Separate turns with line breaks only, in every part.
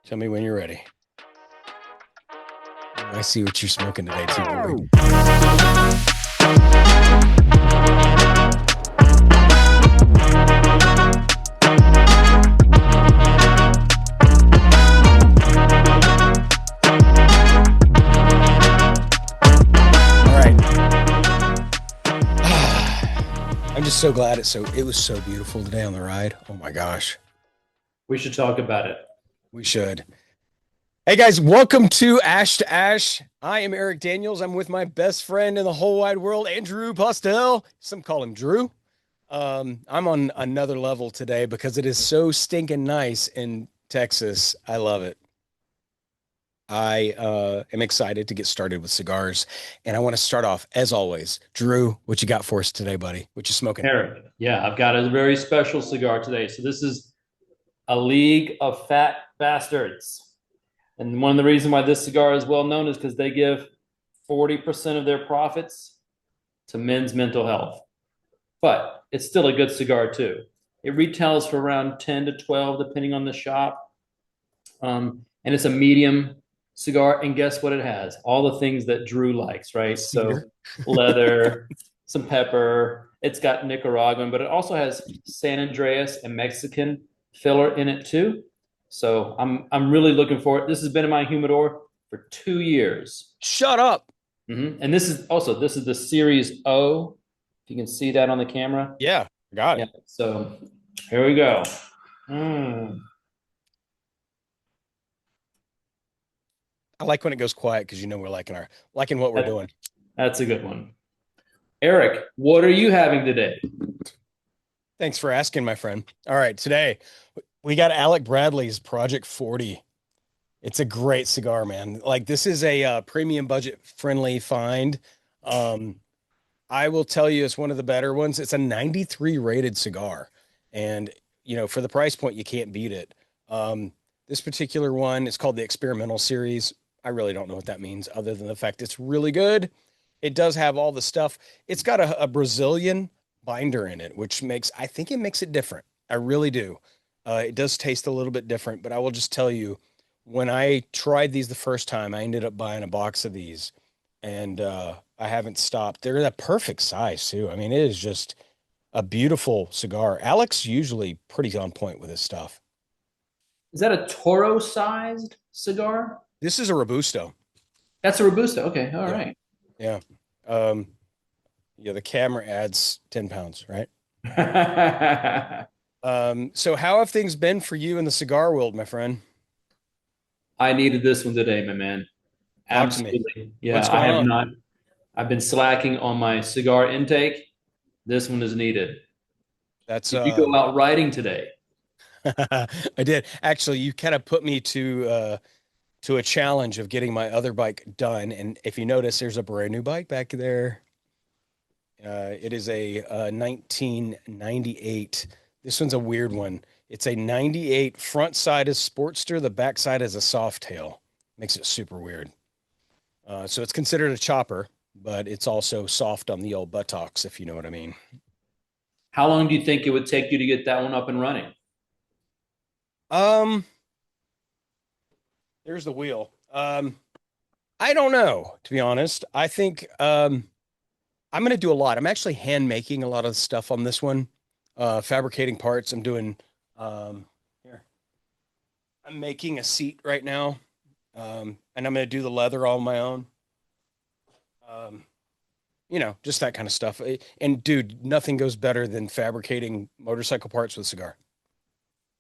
Tell me when you're ready. I see what you're smoking today, too, boy. All right. I'm just so glad it was so beautiful today on the ride. Oh my gosh.
We should talk about it.
We should. Hey guys, welcome to Ash to Ash. I am Eric Daniels. I'm with my best friend in the whole wide world, Andrew Postel. Some call him Drew. I'm on another level today because it is so stinking nice in Texas. I love it. I am excited to get started with cigars, and I want to start off, as always. Drew, what you got for us today, buddy? What you smoking?
Eric, yeah, I've got a very special cigar today. So this is a League of Fat Bastards. And one of the reasons why this cigar is well known is because they give 40% of their profits to men's mental health. But it's still a good cigar too. It retails for around 10 to 12 depending on the shop. And it's a medium cigar. And guess what it has? All the things that Drew likes, right? So leather, some pepper. It's got Nicaraguan, but it also has San Andreas and Mexican filler in it too. So I'm really looking forward. This has been in my humidor for 2 years.
Shut up.
And this is the Series O. If you can see that on the camera.
Yeah, got it.
Yeah. So here we go. Mm.
I like when it goes quiet because we're liking what we're doing.
That's a good one. Eric, what are you having today?
Thanks for asking, my friend. All right, today we got Alec Bradley's Project 40. It's a great cigar, man. Like this is a premium budget friendly find. I will tell you, it's one of the better ones. It's a 93 rated cigar, and for the price point, you can't beat it. This particular one is called the Experimental Series. I really don't know what that means, other than the fact it's really good. It does have all the stuff. It's got a Brazilian binder in it, which I think it makes it different. I really do. It does taste a little bit different, but I will just tell you, when I tried these the first time, I ended up buying a box of these, and I haven't stopped. They're the perfect size too. I mean, it is just a beautiful cigar. Alex usually pretty on point with his stuff.
Is that a Toro sized cigar?
This is a Robusto.
That's a Robusto. Okay. All
Yeah.
right.
Yeah. Yeah, the camera adds 10 pounds, right? So how have things been for you in the cigar world, my friend?
I needed this one today, my man.
Talk to me.
Absolutely. Yeah,
What's
I
going
have
on?
not. I've been slacking on my cigar intake. This one is needed.
That's
Did you go out riding today?
I did. Actually, you kind of put me to a challenge of getting my other bike done. And if you notice, there's a brand new bike back there. It is a 1998. This one's a weird one. It's a 98 front side is Sportster. The back side is a Softail. Makes it super weird. So it's considered a chopper, but it's also soft on the old buttocks, if you know what I mean.
How long do you think it would take you to get that one up and running?
Um, there's the wheel. I don't know, to be honest. I think I'm going to do a lot. I'm actually hand making a lot of stuff on this one, fabricating parts. I'm doing here. I'm making a seat right now, and I'm going to do the leather all on my own. Um, just that kind of stuff. And dude, nothing goes better than fabricating motorcycle parts with a cigar.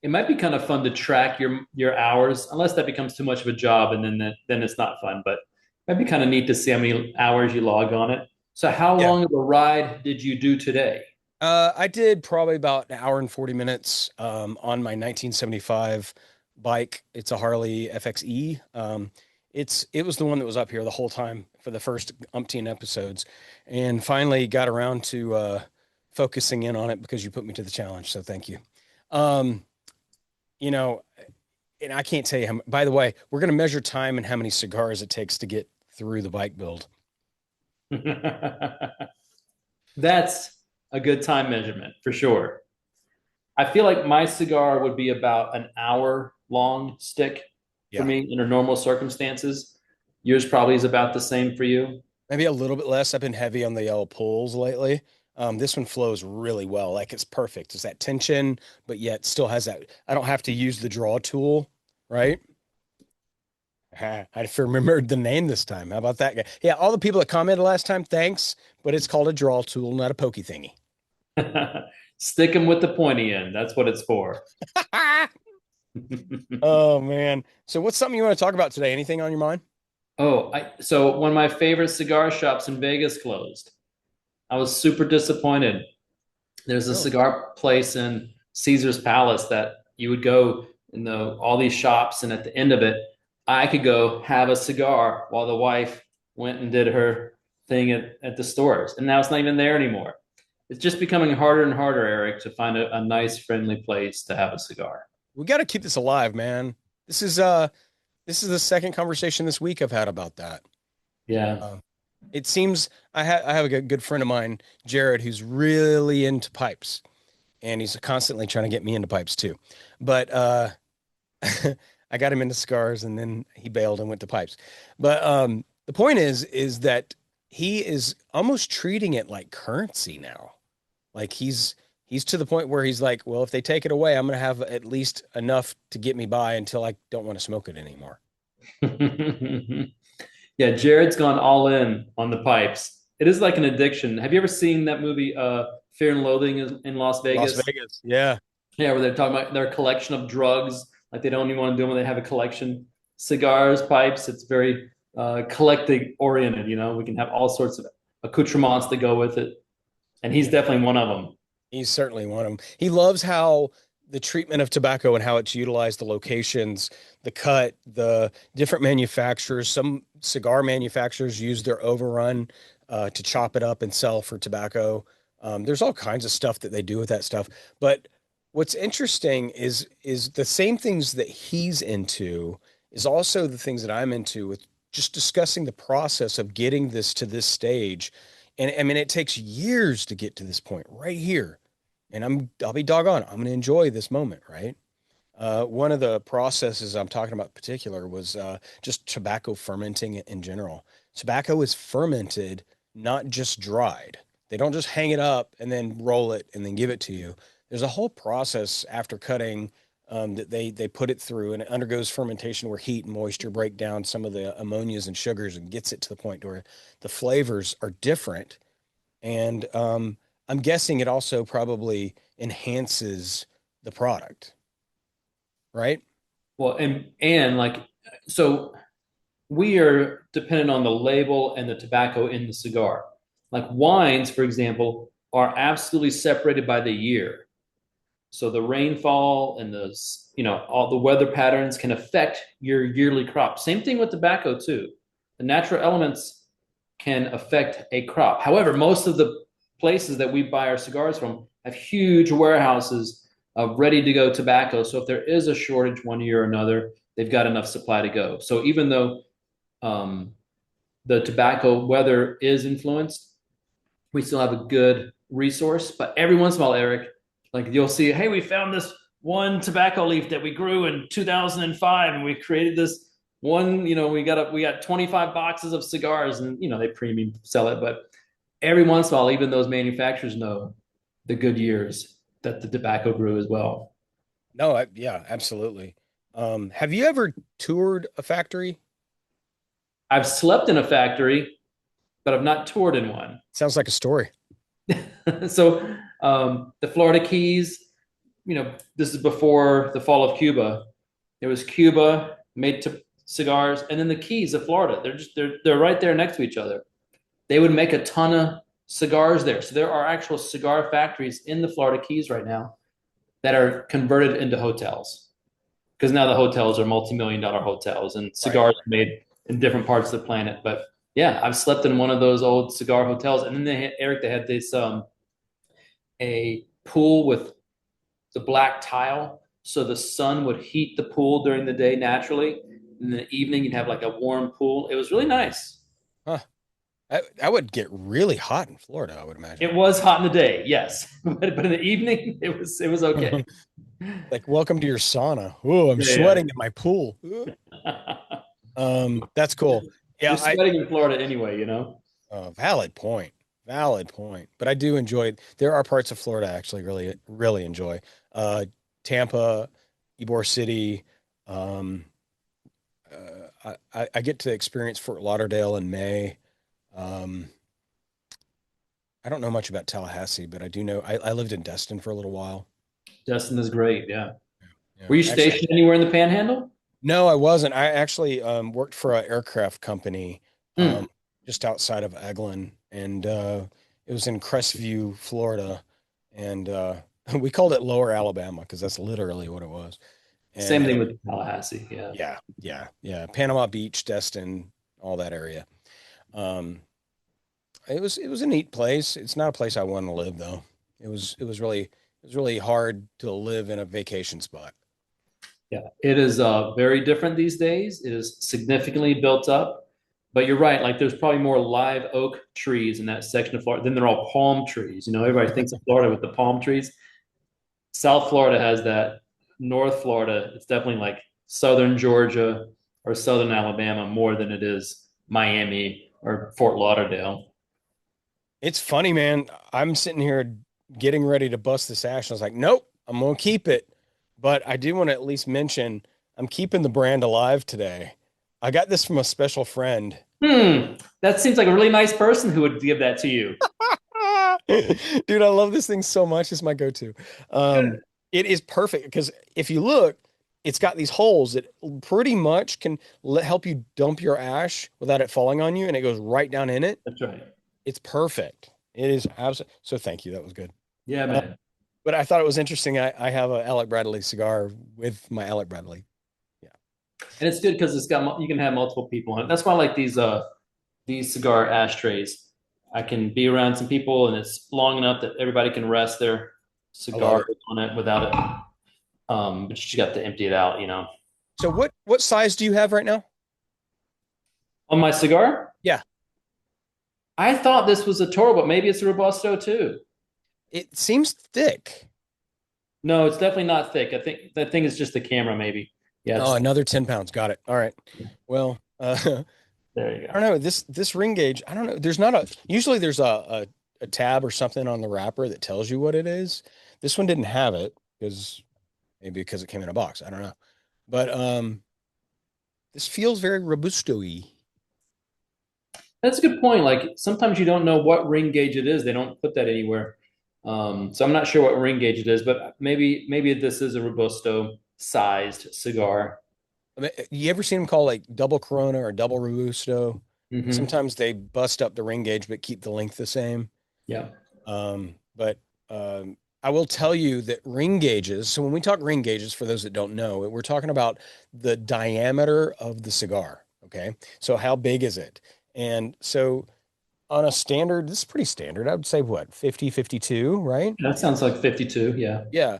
It might be kind of fun to track your hours, unless that becomes too much of a job, and then it's not fun. But it might be kind of neat to see how many hours you log on it. So, how
Yeah.
long of a ride did you do today?
I did probably about an hour and 40 minutes on my 1975 bike. It's a Harley FXE. It was the one that was up here the whole time for the first umpteen episodes, and finally got around to focusing in on it because you put me to the challenge. So thank you. Um, you know, and I can't tell you how. By the way, we're going to measure time and how many cigars it takes to get through the bike build.
That's a good time measurement for sure. I feel like my cigar would be about an hour long stick. for
Yeah.
me under normal circumstances. Yours probably is about the same for you.
Maybe a little bit less. I've been heavy on the yellow pulls lately. This one flows really well. Like it's perfect. It's that tension, but yet still has that. I don't have to use the draw tool, right? I remembered the name this time. How about that guy? Yeah, all the people that commented last time, thanks. But it's called a draw tool, not a pokey thingy.
Stick them with the pointy end. That's what it's for.
Oh man. So what's something you want to talk about today? Anything on your mind?
So one of my favorite cigar shops in Vegas closed. I was super disappointed. There's a
Really?
cigar place in Caesar's Palace that you would go in all these shops, and at the end of it, I could go have a cigar while the wife went and did her thing at the stores. And now it's not even there anymore. It's just becoming harder and harder, Eric, to find a nice, friendly place to have a cigar.
We got to keep this alive, man. This is this is the second conversation this week I've had about that.
Yeah.
Uh, it seems I have a good friend of mine, Jared, who's really into pipes, and he's constantly trying to get me into pipes too. But I got him into cigars, and then he bailed and went to pipes. But the point is that he is almost treating it like currency now. Like he's to the point where he's like, well, if they take it away, I'm gonna have at least enough to get me by until I don't want to smoke it anymore.
Yeah, Jared's gone all in on the pipes. It is like an addiction. Have you ever seen that movie, Fear and Loathing in Las
Las
Vegas?
Vegas, yeah.
Yeah, where they're talking about their collection of drugs. Like they don't even want to do them when they have a collection. Cigars, pipes. It's very collecting oriented. We can have all sorts of accoutrements that go with it, and he's definitely one of them.
He's certainly one of them. He loves how the treatment of tobacco and how it's utilized, the locations, the cut, the different manufacturers. Some cigar manufacturers use their overrun to chop it up and sell for tobacco. There's all kinds of stuff that they do with that stuff. But what's interesting is the same things that he's into is also the things that I'm into with just discussing the process of getting this to this stage. And I mean, it takes years to get to this point right here. And I'll be doggone, I'm going to enjoy this moment, right? One of the processes I'm talking about in particular was just tobacco fermenting in general. Tobacco is fermented, not just dried. They don't just hang it up and then roll it and then give it to you. There's a whole process after cutting that they put it through, and it undergoes fermentation where heat and moisture break down some of the ammonias and sugars and gets it to the point where the flavors are different. And I'm guessing it also probably enhances the product, right?
Well, and like so we are dependent on the label and the tobacco in the cigar. Like wines, for example, are absolutely separated by the year. So the rainfall and all the weather patterns can affect your yearly crop. Same thing with tobacco too. The natural elements can affect a crop. However, most of the places that we buy our cigars from have huge warehouses of ready to go tobacco. So if there is a shortage one year or another, they've got enough supply to go. So even though the tobacco weather is influenced, we still have a good resource. But every once in a while, Eric, like you'll see, hey, we found this one tobacco leaf that we grew in 2005, and we created this one. We got 25 boxes of cigars, and they premium sell it. But every once in a while, even those manufacturers know the good years that the tobacco grew as well.
No, yeah, absolutely. Have you ever toured a factory?
I've slept in a factory, but I've not toured in one.
Sounds like a story.
So the Florida Keys, this is before the fall of Cuba. It was Cuba made to cigars, and then the Keys of Florida. They're right there next to each other. They would make a ton of cigars there. So there are actual cigar factories in the Florida Keys right now that are converted into hotels, because now the hotels are multi-million-dollar hotels, and
Right.
cigars are made in different parts of the planet. But yeah, I've slept in one of those old cigar hotels, and then they had this a pool with the black tile, so the sun would heat the pool during the day naturally. In the evening, you'd have like a warm pool. It was really nice.
Huh. That would get really hot in Florida, I would imagine.
It was hot in the day, yes, but in the evening, it was okay.
Like, welcome to your sauna. Oh, I'm
Yeah, yeah.
sweating in my pool. That's cool.
You're
Yeah,
sweating in Florida anyway, you know?
valid point. Valid point. But I do enjoy, there are parts of Florida I actually really, really enjoy. Tampa, Ybor City. Um, I get to experience Fort Lauderdale in May. Um, I don't know much about Tallahassee, but I do know I lived in Destin for a little while.
Destin is great. Yeah.
Yeah.
Were you
Actually,
stationed anywhere in the Panhandle?
no, I wasn't. I actually worked for an aircraft company
Hmm.
just outside of Eglin, and it was in Crestview, Florida, and we called it Lower Alabama because that's literally what it was.
Same
And
thing with Tallahassee. Yeah.
yeah, yeah, yeah, Panama Beach, Destin, all that area. Um, it was a neat place. It's not a place I want to live though. It was really hard to live in a vacation spot.
Yeah. It is very different these days. It is significantly built up. But you're right. Like there's probably more live oak trees in that section of Florida. Then they're all palm trees. You know, everybody thinks of Florida with the palm trees. South Florida has that. North Florida, it's definitely like southern Georgia or southern Alabama more than it is Miami or Fort Lauderdale.
It's funny, man. I'm sitting here getting ready to bust this ash. And I was like, nope, I'm gonna keep it. But I do want to at least mention I'm keeping the brand alive today. I got this from a special friend.
That seems like a really nice person who would give that to you.
Dude, I love this thing so much. It's my go-to.
Good.
It is perfect because if you look, it's got these holes that pretty much can help you dump your ash without it falling on you, and it goes right down in it.
That's right.
It's perfect. It is absolutely so. Thank you. That was good.
Yeah,
Uh,
man.
but I thought it was interesting. I have a Alec Bradley cigar with my Alec Bradley. Yeah.
And it's good because it's got you can have multiple people on it. That's why I like these cigar ashtrays. I can be around some people and it's long enough that everybody can rest their
I love
cigar
it.
on it without it. But you got to empty it out, you know.
So what size do you have right now?
On my cigar,
Yeah.
I thought this was a Toro, but maybe it's a Robusto too.
It seems thick.
No, it's definitely not thick. I think that thing is just the camera, maybe. Yeah,
Oh,
it's
another 10 pounds. Got it. All right. Well,
there you
I
go.
don't know. This ring gauge, I don't know. There's not a usually there's a tab or something on the wrapper that tells you what it is. This one didn't have it because maybe because it came in a box. I don't know. But this feels very robusto-y.
That's a good point. Like sometimes you don't know what ring gauge it is. They don't put that anywhere. So I'm not sure what ring gauge it is, but maybe this is a Robusto sized cigar.
I mean, you ever seen them call like double Corona or double Robusto?
Hmm.
Sometimes they bust up the ring gauge but keep the length the same.
Yeah.
But I will tell you that ring gauges. So when we talk ring gauges, for those that don't know, we're talking about the diameter of the cigar. Okay, so how big is it? And so on a standard, this is pretty standard. I would say what, 50, 52, right?
That sounds like 52. Yeah.
Yeah.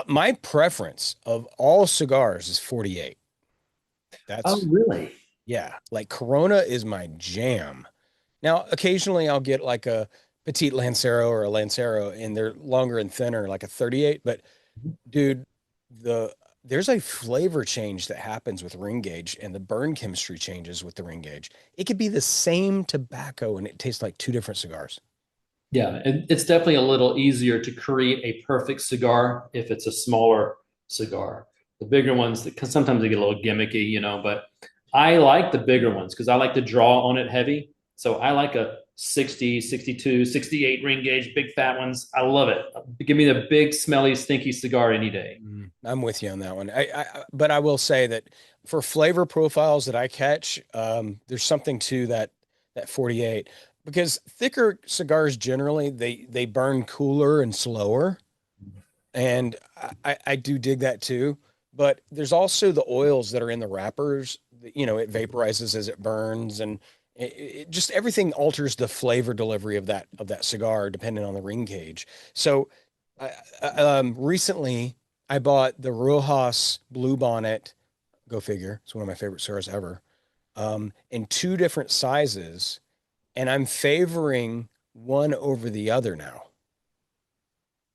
My preference of all cigars is 48.
Oh,
That's,
really?
yeah, like Corona is my jam. Now, occasionally I'll get like a Petite Lancero or a Lancero and they're longer and thinner, like a 38. But dude, the there's a flavor change that happens with ring gauge and the burn chemistry changes with the ring gauge. It could be the same tobacco and it tastes like two different cigars.
Yeah. It's definitely a little easier to create a perfect cigar if it's a smaller cigar. The bigger ones, because sometimes they get a little gimmicky, you know, but I like the bigger ones because I like to draw on it heavy. So I like a 60, 62, 68 ring gauge, big fat ones. I love it. Give me the big, smelly, stinky cigar any day.
I'm with you on that one. But I will say that for flavor profiles that I catch, there's something to that 48 because thicker cigars generally they burn cooler and slower, and I do dig that too. But there's also the oils that are in the wrappers. It vaporizes as it burns, and it just everything alters the flavor delivery of that cigar depending on the ring gauge. So, recently I bought the Rojas Blue Bonnet. Go figure. It's one of my favorite cigars ever. In two different sizes, and I'm favoring one over the other now.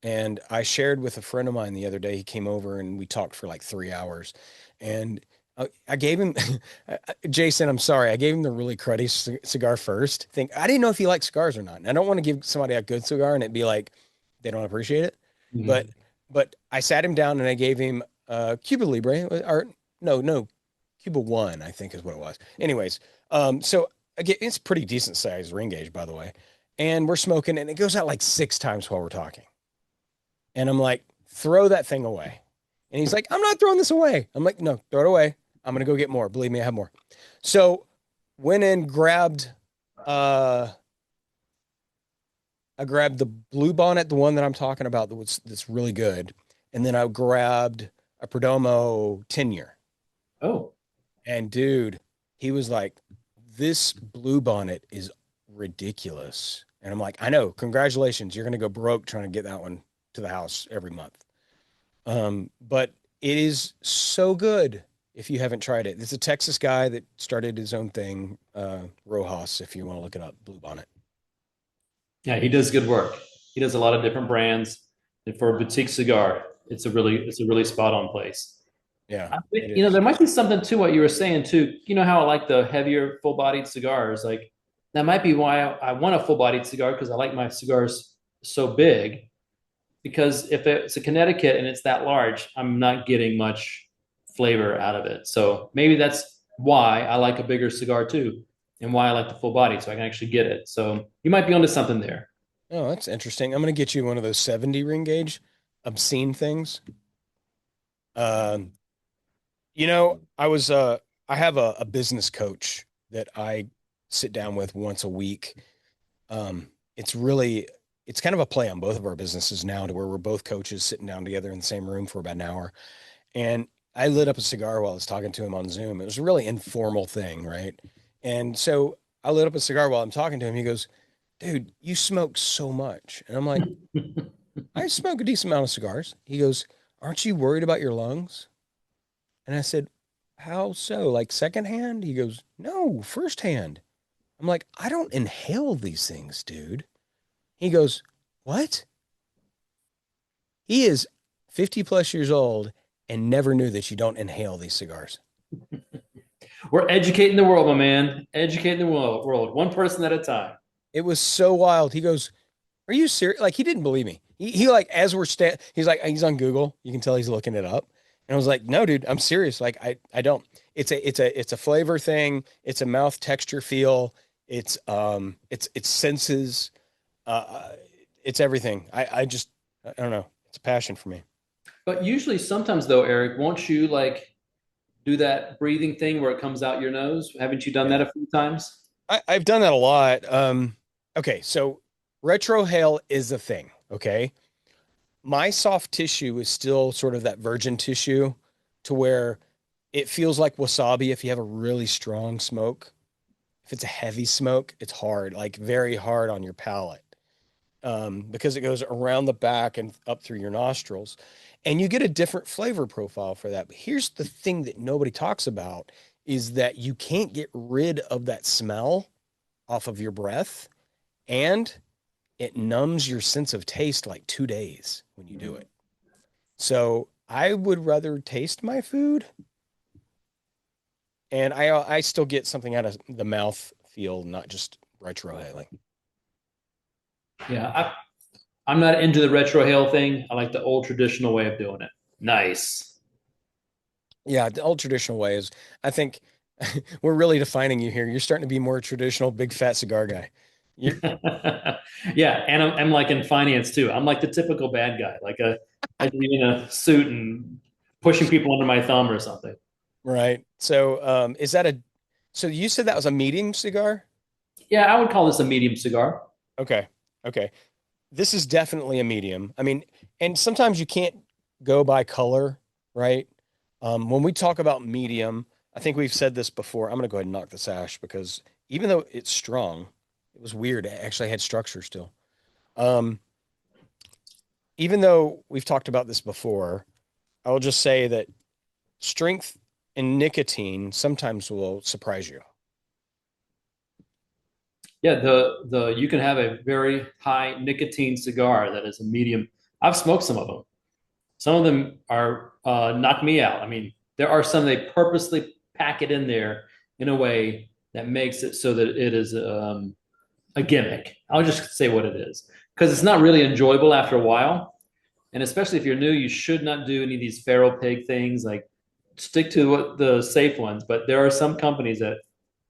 And I shared with a friend of mine the other day. He came over and we talked for like 3 hours. And I gave him Jason, I'm sorry. I gave him the really cruddy cigar first. I didn't know if he liked cigars or not. And I don't want to give somebody a good cigar and it be like they don't appreciate it. But
Mhm.
I sat him down and I gave him Cuba Libre or no, Cuba One, I think is what it was. Anyways, so again, it's pretty decent sized ring gauge, by the way. And we're smoking and it goes out like 6 times while we're talking. And I'm like, throw that thing away. And he's like, I'm not throwing this away. I'm like, no, throw it away. I'm gonna go get more. Believe me, I have more. So went and grabbed uh I grabbed the blue bonnet, the one that I'm talking about that's really good. And then I grabbed a Perdomo 10 year.
Oh,
And dude, he was like, this blue bonnet is ridiculous. And I'm like, I know, congratulations. You're gonna go broke trying to get that one to the house every month. But it is so good if you haven't tried it. It's a Texas guy that started his own thing, Rojas, if you want to look it up, Blue Bonnet.
yeah, he does good work. He does a lot of different brands, and for a boutique cigar, it's a really spot on place.
Yeah,
I
it
think,
is.
there might be something to what you were saying too. You know how I like the heavier, full bodied cigars? Like that might be why I want a full bodied cigar because I like my cigars so big. Because if it's a Connecticut and it's that large, I'm not getting much flavor out of it. So maybe that's why I like a bigger cigar too, and why I like the full body, so I can actually get it. So you might be onto something there.
Oh, that's interesting. I'm gonna get you one of those 70 ring gauge obscene things. Um, I have a business coach that I sit down with once a week. Um, it's really it's kind of a play on both of our businesses now to where we're both coaches sitting down together in the same room for about an hour. And I lit up a cigar while I was talking to him on Zoom. It was a really informal thing, right? And so I lit up a cigar while I'm talking to him. He goes, dude, you smoke so much. And I'm like, I smoke a decent amount of cigars. He goes, aren't you worried about your lungs? And I said, how so? Like secondhand? He goes, no, firsthand. I'm like, I don't inhale these things, dude. He goes, what? He is 50 plus years old and never knew that you don't inhale these cigars.
We're educating the world, my man. Educating the world, one person at a time.
It was so wild. He goes, are you serious? Like he didn't believe me. He like as we're he's like he's on Google. You can tell he's looking it up. And I was like, no, dude, I'm serious. Like I don't. It's a flavor thing. It's a mouth texture feel. It's senses. Uh, it's everything. I don't know. It's a passion for me.
But usually, sometimes though, Eric, won't you like do that breathing thing where it comes out your nose? Haven't you done that
Yeah.
a few times?
I've done that a lot. Okay, so retrohale is a thing. Okay. My soft tissue is still sort of that virgin tissue to where it feels like wasabi if you have a really strong smoke. If it's a heavy smoke, it's hard, like very hard on your palate, because it goes around the back and up through your nostrils. And you get a different flavor profile for that. But here's the thing that nobody talks about is that you can't get rid of that smell off of your breath. And it numbs your sense of taste like 2 days when you do it. So I would rather taste my food, and I still get something out of the mouth feel, not just retrohaling.
Yeah, I'm not into the retrohale thing. I like the old traditional way of doing it. Nice.
Yeah, the old traditional way is, I think, we're really defining you here. You're starting to be more traditional, big fat cigar guy. You're
Yeah, and I'm like in finance too. I'm like the typical bad guy, like I should be in a suit and pushing people under my thumb or something.
right. So, so you said that was a medium cigar?
Yeah, I would call this a medium cigar.
Okay. Okay. This is definitely a medium. I mean, and sometimes you can't go by color, right? When we talk about medium, I think we've said this before. I'm going to go ahead and knock this ash because even though it's strong, it was weird. It actually had structure still. Um, even though we've talked about this before, I will just say that strength and nicotine sometimes will surprise you.
Yeah, the you can have a very high nicotine cigar that is a medium. I've smoked some of them. Some of them are knock me out. I mean, there are some they purposely pack it in there in a way that makes it so that it is a gimmick. I'll just say what it is because it's not really enjoyable after a while. And especially if you're new, you should not do any of these feral pig things. Like stick to what the safe ones. But there are some companies that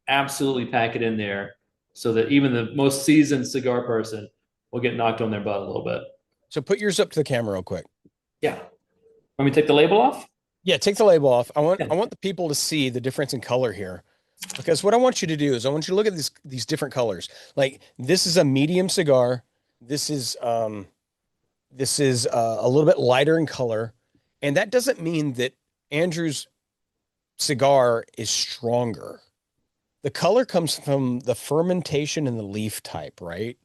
absolutely pack it in there so that even the most seasoned cigar person will get knocked on their butt a little bit.
So put yours up to the camera real quick.
Yeah. Let me take the label off.
Yeah, take the label off.
Yeah.
I want the people to see the difference in color here. Because what I want you to do is I want you to look at these different colors. Like this is a medium cigar. This is a little bit lighter in color, and that doesn't mean that Andrew's cigar is stronger. The color comes from the fermentation and the leaf type, right?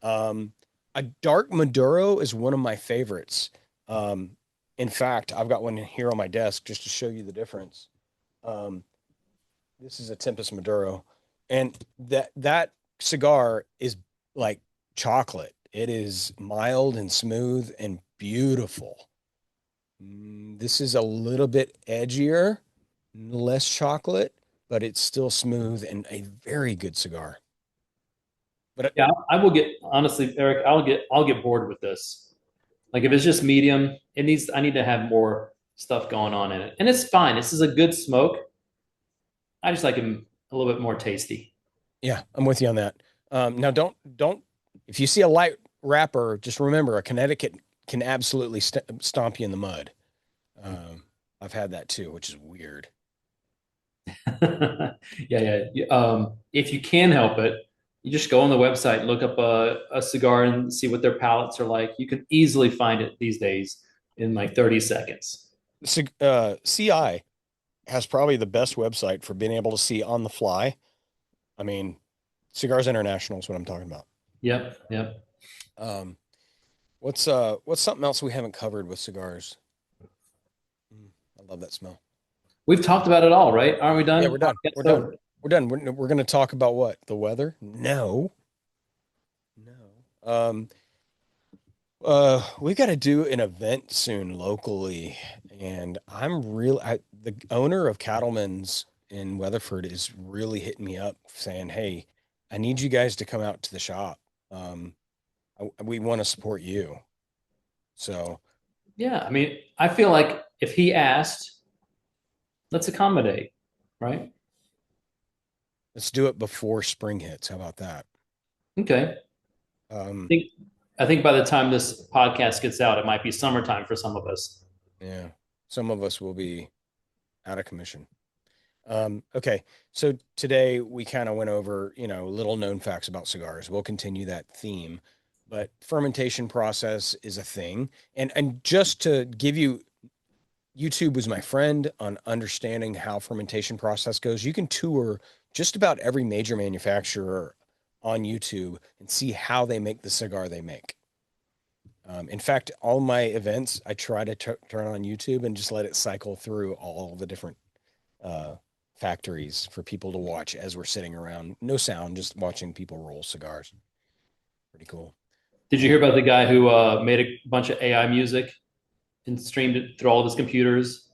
Um, a dark Maduro is one of my favorites. In fact, I've got one here on my desk just to show you the difference. Um, this is a Tempest Maduro, and that cigar is like chocolate. It is mild and smooth and beautiful. This is a little bit edgier, less chocolate, but it's still smooth and a very good cigar. But
Yeah, I will get honestly, Eric, I'll get bored with this. Like if it's just medium, I need to have more stuff going on in it. And it's fine. This is a good smoke. I just like him a little bit more tasty.
yeah, I'm with you on that. Now don't if you see a light wrapper, just remember a Connecticut can absolutely stomp you in the mud. I've had that too, which is weird.
Yeah. If you can help it, you just go on the website and look up a cigar and see what their palettes are like. You can easily find it these days in like 30 seconds.
CI has probably the best website for being able to see on the fly. I mean, Cigars International is what I'm talking about.
Yep.
Um, what's something else we haven't covered with cigars? I love that smell.
We've talked about it all, right? Aren't we done?
Yeah, we're done. We're done. We're done. We're going to talk about what? The weather? No. No. We got to do an event soon locally, and the owner of Cattleman's in Weatherford is really hitting me up saying, "Hey, I need you guys to come out to the shop. Um, we want to support you." So
Yeah, I mean, I feel like if he asked, let's accommodate, right?
let's do it before spring hits. How about that?
Okay. I
Um,
think I think by the time this podcast gets out, it might be summertime for some of us.
yeah, some of us will be out of commission. Okay, so today we kind of went over, little known facts about cigars. We'll continue that theme, but fermentation process is a thing. And just to give you, YouTube was my friend on understanding how fermentation process goes. You can tour just about every major manufacturer on YouTube and see how they make the cigar they make. In fact, all my events, I try to turn on YouTube and just let it cycle through all the different uh, factories for people to watch as we're sitting around. No sound, just watching people roll cigars. Pretty cool.
Did you hear about the guy who made a bunch of AI music and streamed it through all of his computers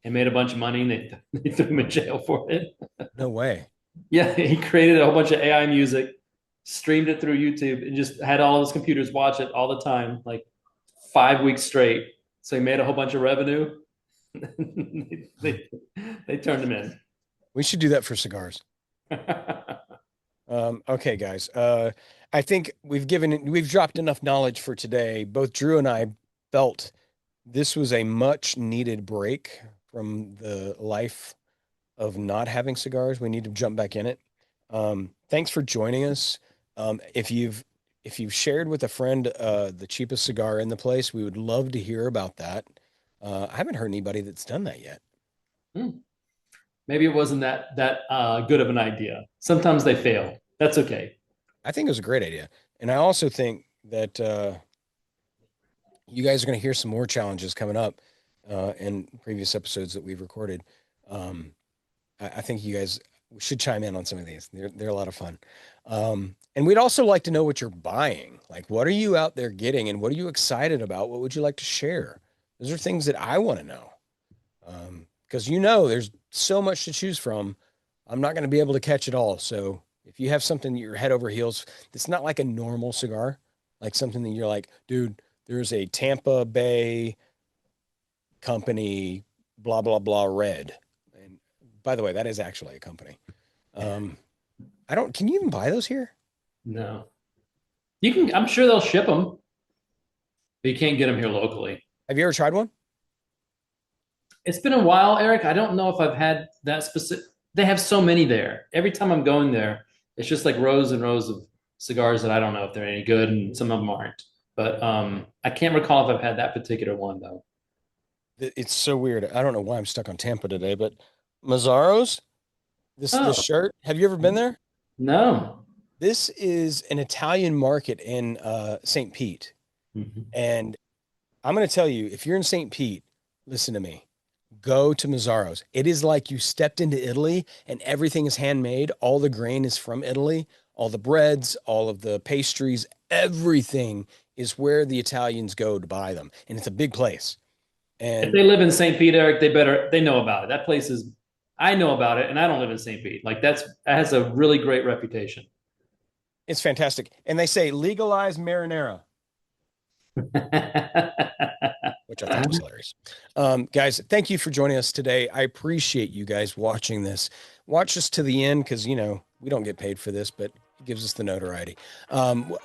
and made a bunch of money and they threw him in jail for it?
No way.
Yeah, he created a whole bunch of AI music, streamed it through YouTube, and just had all his computers watch it all the time, like 5 weeks straight. So he made a whole bunch of revenue. they, they turned him in.
We should do that for cigars. Okay, guys. I think we've dropped enough knowledge for today. Both Drew and I felt this was a much needed break from the life of not having cigars. We need to jump back in it. Thanks for joining us. If you've shared with a friend the cheapest cigar in the place, we would love to hear about that. I haven't heard anybody that's done that yet.
Maybe it wasn't that good of an idea. Sometimes they fail. That's okay.
I think it was a great idea, and I also think that you guys are going to hear some more challenges coming up in previous episodes that we've recorded. I think you guys should chime in on some of these. They're a lot of fun. And we'd also like to know what you're buying. Like, what are you out there getting, and what are you excited about? What would you like to share? Those are things that I want to know. because there's so much to choose from. I'm not going to be able to catch it all. So if you have something that you're head over heels, it's not like a normal cigar, like something that you're like, dude, there's a Tampa Bay company, blah, blah, blah, red. And by the way, that is actually a company. Um, can you even buy those here?
No, you can. I'm sure they'll ship them, but you can't get them here locally.
Have you ever tried one?
It's been a while, Eric. I don't know if I've had that specific. They have so many there. Every time I'm going there, it's just like rows and rows of cigars that I don't know if they're any good, and some of them aren't. But I can't recall if I've had that particular one though.
It's so weird. I don't know why I'm stuck on Tampa today, but Mazzaro's, this
Oh,
shirt, have you ever been there?
no.
This is an Italian market in St. Pete.
Mhm.
And I'm going to tell you, if you're in St. Pete, listen to me. Go to Mazzaro's. It is like you stepped into Italy and everything is handmade. All the grain is from Italy, all the breads, all of the pastries, everything is where the Italians go to buy them. And it's a big place.
If
And
they live in St. Pete, Eric, they know about it. That place is, I know about it, and I don't live in St. Pete. Like that has a really great reputation.
it's fantastic. And they say legalize marinara, which I thought was hilarious. Guys, thank you for joining us today. I appreciate you guys watching this. Watch us to the end because we don't get paid for this, but it gives us the notoriety.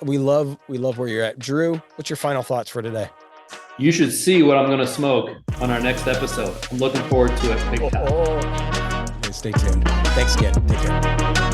We love where you're at. Drew, what's your final thoughts for today?
You should see what I'm going to smoke on our next episode. I'm looking forward to it big time.
Stay tuned. Thanks again. Take care.